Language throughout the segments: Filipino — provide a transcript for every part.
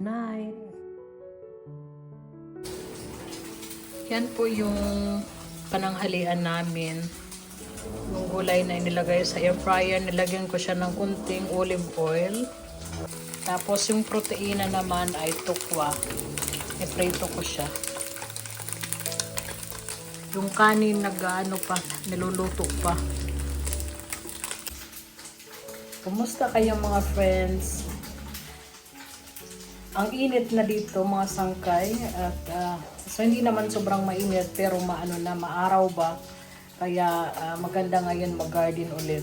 Night. Yan po yung pananghalian namin. Yung gulay na inilagay sa air fryer, nilagyan ko siya ng kunting olive oil. Tapos yung proteina naman ay tukwa. I-prito ko siya. Yung kanin nag-ano pa, niluluto pa. Kumusta kayo mga friends? Ang init na dito mga sangkay at so hindi naman sobrang mainit pero maaraw ba kaya maganda ngayon mag-garden ulit.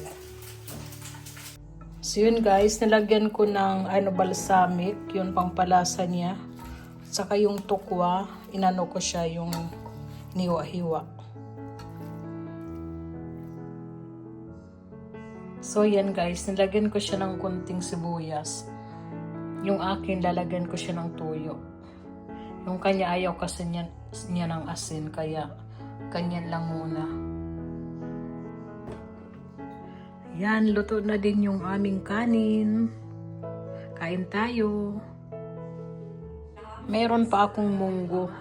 So yun guys, nilagyan ko ng balsamic, yun pampalasa niya. Saka yung tukwa, inano ko siya yung niwa-hiwa. So yan guys, nilagyan ko siya ng kunting sibuyas. Yung akin, lalagyan ko siya ng tuyo. Yung kanya ayaw kasi niya ng asin, kaya ganyan lang muna. Yan, luto na din yung aming kanin. Kain tayo. Meron pa akong munggo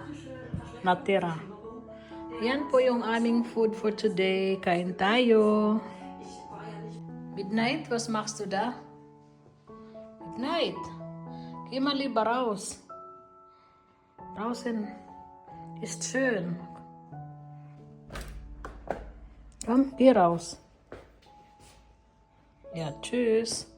natira. Yan po yung aming food for today. Kain tayo. Midnight was Max to da. Midnight. Geh mal lieber raus. Draußen ist schön. Komm, geh raus. Ja, tschüss.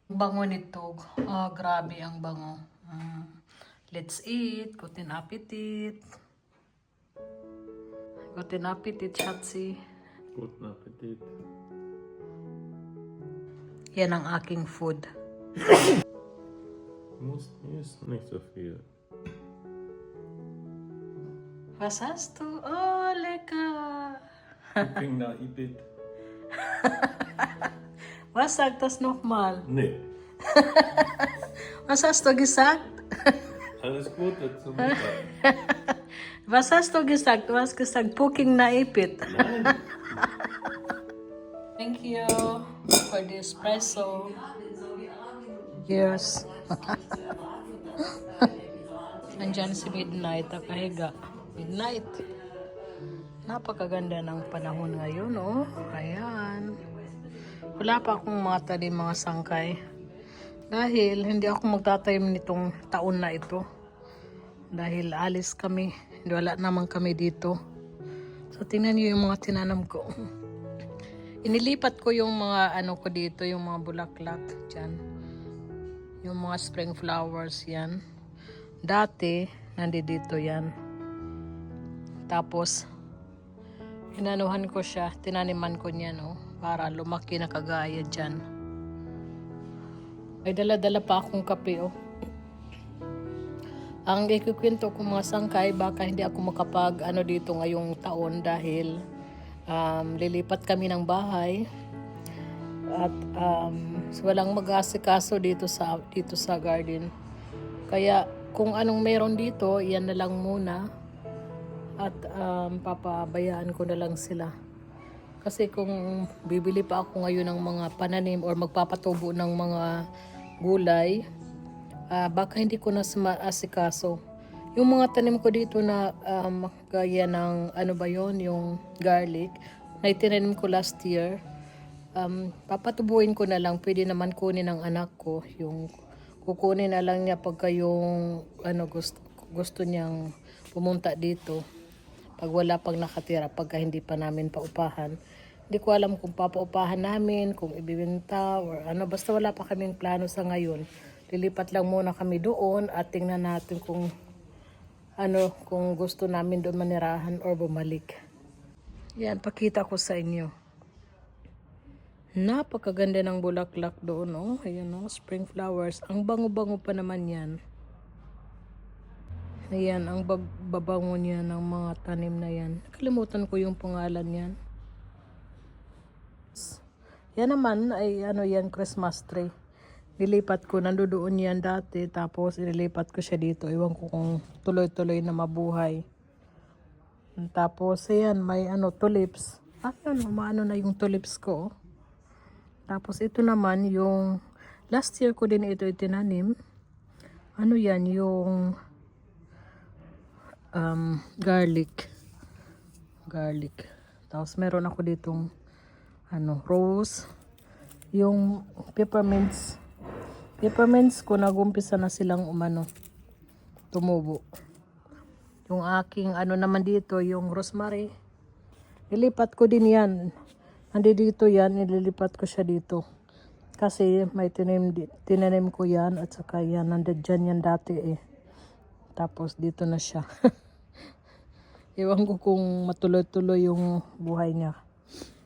Bango nito. Oh, grabe ang bango. Let's eat. Guten Appetit. Guten Appetit, Schatzi. Guten Appetit. Yan ang aking food. Muss nicht so viel. Was hast du? Oh, lecker. Fing nach Ibit. Was sagt das nochmal? Nee. Was hast du gesagt? Alles Gute zum Mittag. Was hast du gesagt? Du hast gesagt, Puking naipit. Nein. Thank you for the espresso. Yes. Nandyan si Midnight, nakahiga. Midnight. Napakaganda ng panahon ngayon, oh. Ayan. Wala pa akong mga tanim, mga sangkay. Dahil hindi ako magtatanim nitong taon na ito. Dahil alis kami. Wala naman kami dito. So, tingnan niyo yung mga tinanam ko. Inilipat ko yung mga ko dito, yung mga bulaklak. Diyan. Yung mga spring flowers yan. Dati, nandito yan. Tapos, inanuhan ko siya. Tinaniman ko niya, no? Para lumaki na kagaya dyan. May dala-dala pa akong kape, oh. Ang ikukwento ko mga sangkay, baka hindi ako makapag dito ngayong taon dahil lilipat kami ng bahay at walang mag-asikaso dito sa garden. Kaya kung anong meron dito, yan na lang muna at papabayaan ko na lang sila. Kasi kung bibili pa ako ngayon ng mga pananim or magpapatubo ng mga gulay, baka hindi ko na asikaso. Yung mga tanim ko dito na gaya ng yung garlic, na itinanim ko last year, papatubuin ko na lang. Pwede naman kunin ng anak ko. Yung kukunin na lang niya pagka yung gusto niyang pumunta dito. Pag wala pang nakatira, pagka hindi pa namin paupahan. Hindi ko alam kung papaupahan namin, kung ibibenta, or basta wala pa kaming plano sa ngayon. Lilipat lang muna kami doon at tingnan natin kung gusto namin doon manirahan or bumalik. Yan, pakita ko sa inyo. Napakaganda ng bulaklak doon, oh. Ayan, oh, spring flowers. Ang bango-bango pa naman yan. Ayan, ang babango niya ng mga tanim na yan. Nakalimutan ko yung pangalan yan. Yan naman ay yan, Christmas tree. Nilipat ko, nandoon yan dati, tapos inilipat ko siya dito. Iwan ko kung tuloy-tuloy na mabuhay. Tapos, ayan, may tulips. Ayun, umaano na yung tulips ko. Tapos ito naman yung last year ko din ito itinanim. Ano yan, yung garlic. Garlic. Tapos meron ako ditong rose. Yung peppermints. Peppermints ko nagumpisa na silang tumubo. Yung aking naman dito, yung rosemary. Nilipat ko din yan. Dito yan, nililipat ko siya dito. Kasi may tinanim ko yan at saka yan, nandyan yan dati eh. Tapos dito na siya. Ewan ko kung matuloy-tuloy yung buhay niya.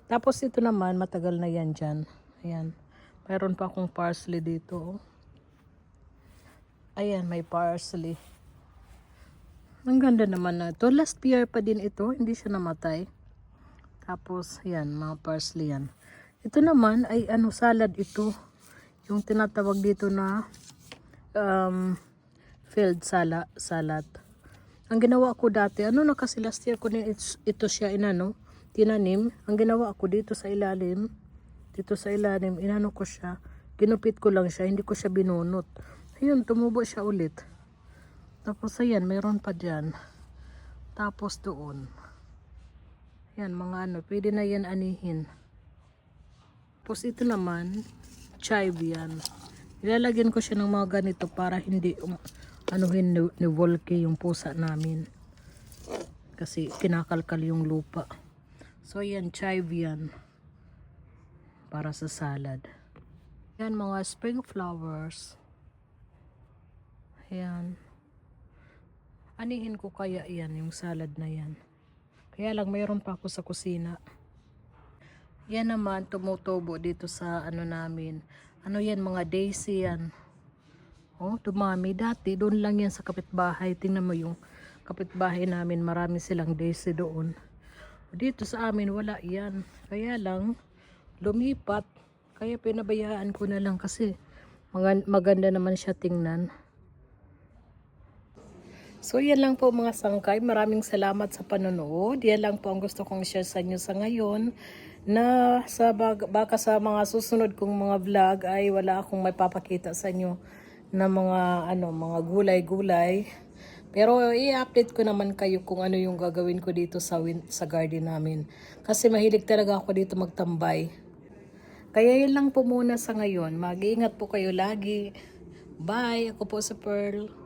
Tapos ito naman, matagal na yan dyan. Ayan. Mayroon pa akong parsley dito. Ayan, may parsley. Ang ganda naman na ito. Last year pa din ito, hindi siya namatay. Tapos, yan, mga parsley yan. Ito naman ay salad ito. Yung tinatawag dito na field salad. Ang ginawa ko dati, na kasi last year ko din ito siya tinanim. Ang ginawa ko dito sa ilalim, ko siya. Ginupit ko lang siya, hindi ko siya binunot. Ayun, tumubo siya ulit. Tapos ayan, mayroon pa dyan. Tapos doon. Yan, mga pwede na yan anihin. Tapos ito naman, chive yan. Ilalagyan ko siya ng mga ganito para hindi ni Volky yung pusa namin. Kasi kinakalkal yung lupa. So yan, chive yan. Para sa salad. Yan, mga spring flowers. Yan. Anihin ko kaya yan, yung salad na yan. Kaya lang mayroon pa ako sa kusina. Yan naman, tumutubo dito sa namin. Yan, mga daisy yan. Oh, dumami. Dati, doon lang yan sa kapitbahay. Tingnan mo yung kapitbahay namin. Marami silang daisy doon. Dito sa amin, wala yan. Kaya lang, lumipat. Kaya pinabayaan ko na lang kasi maganda naman siya tingnan. So yan lang po mga sangkay. Maraming salamat sa panonood. Yan lang po ang gusto kong share sa inyo sa ngayon. Na baka sa mga susunod kong mga vlog ay wala akong may papakita sa inyo na mga gulay-gulay. Pero i-update ko naman kayo kung ano yung gagawin ko dito sa garden namin. Kasi mahilig talaga ako dito magtambay. Kaya yan lang po muna sa ngayon. Mag-iingat po kayo lagi. Bye! Ako po si Pearl.